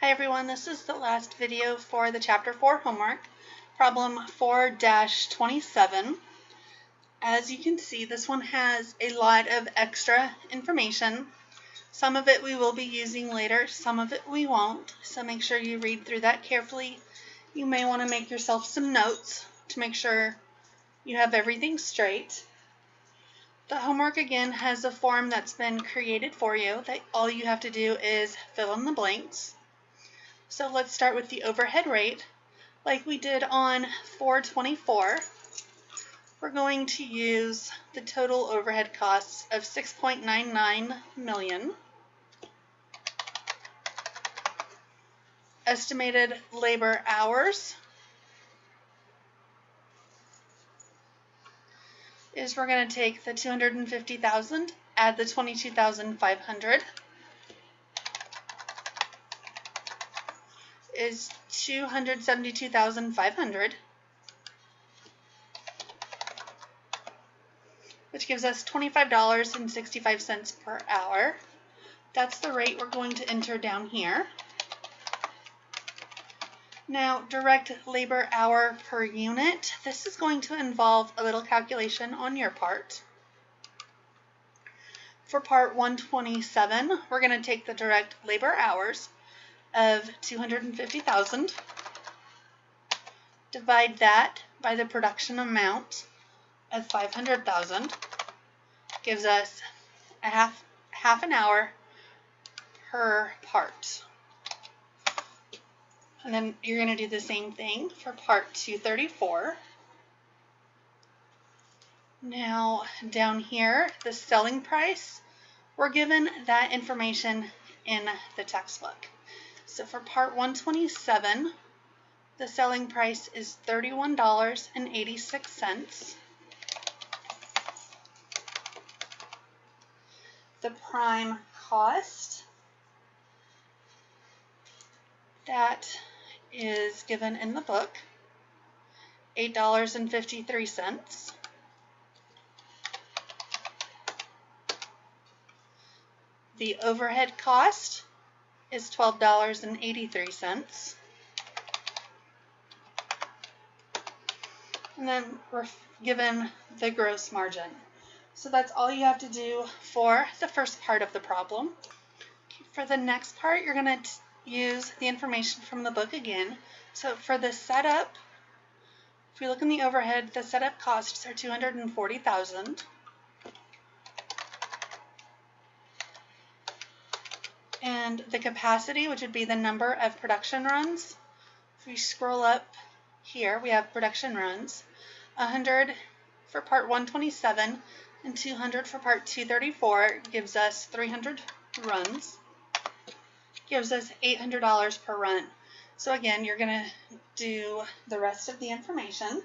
Hi everyone, this is the last video for the Chapter 4 homework, problem 4-27. As you can see, this one has a lot of extra information. Some of it we will be using later, some of it we won't, so make sure you read through that carefully. You may want to make yourself some notes to make sure you have everything straight. The homework again has a form that's been created for you that all you have to do is fill in the blanks. So let's start with the overhead rate. Like we did on 424, we're going to use the total overhead costs of $6.99 million. Estimated labor hours is we're going to take the 250,000, add the 22,500, is 272,500, which gives us $25.65 per hour. That's the rate we're going to enter down here. Now, direct labor hour per unit. This is going to involve a little calculation on your part. For part 127, we're going to take the direct labor hours of 250,000, divide that by the production amount of 500,000, gives us a half an hour per part. And then you're going to do the same thing for part 234. Now down here, the selling price, we're given that information in the textbook. So for part 127, the selling price is $31.86. The prime cost, that is given in the book, $8.53. The overhead cost is $12.83. And then we're given the gross margin. So that's all you have to do for the first part of the problem. For the next part, you're going to use the information from the book again. So for the setup, if we look in the overhead, the setup costs are $240,000. And the capacity, which would be the number of production runs, if we scroll up here, we have production runs, 100 for part 127 and 200 for part 234 gives us 300 runs, gives us $800 per run. So again, you're going to do the rest of the information.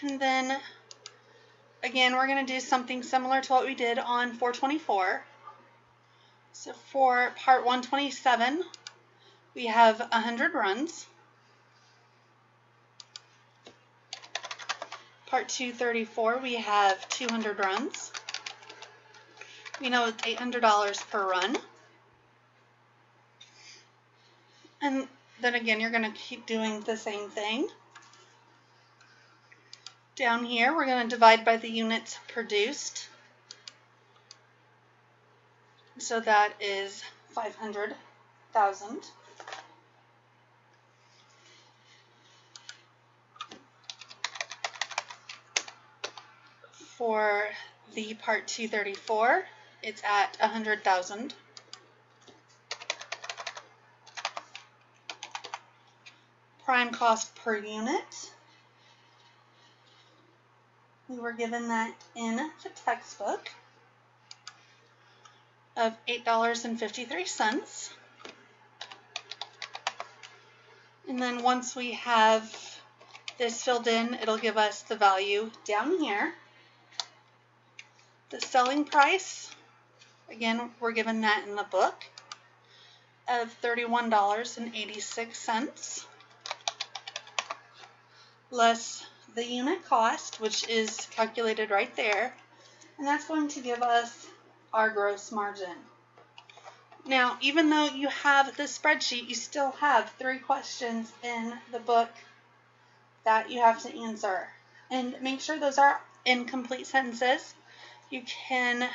And then again, we're going to do something similar to what we did on 424. So for part 127, we have 100 runs. Part 234, we have 200 runs. We know it's $800 per run. And then again, you're going to keep doing the same thing. Down here, we're going to divide by the units produced. So that is 500,000. For the part 234, it's at 100,000. Prime cost per unit, we were given that in the textbook, of $8.53. And then once we have this filled in, it'll give us the value down here. The selling price, again, we're given that in the book, of $31.86, less the unit cost, which is calculated right there, and that's going to give us our gross margin. Now, even though you have the spreadsheet, you still have 3 questions in the book that you have to answer. And make sure those are incomplete sentences. You can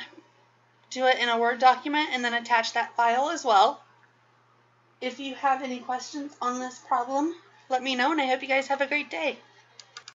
do it in a Word document and then attach that file as well. If you have any questions on this problem, let me know, and I hope you guys have a great day.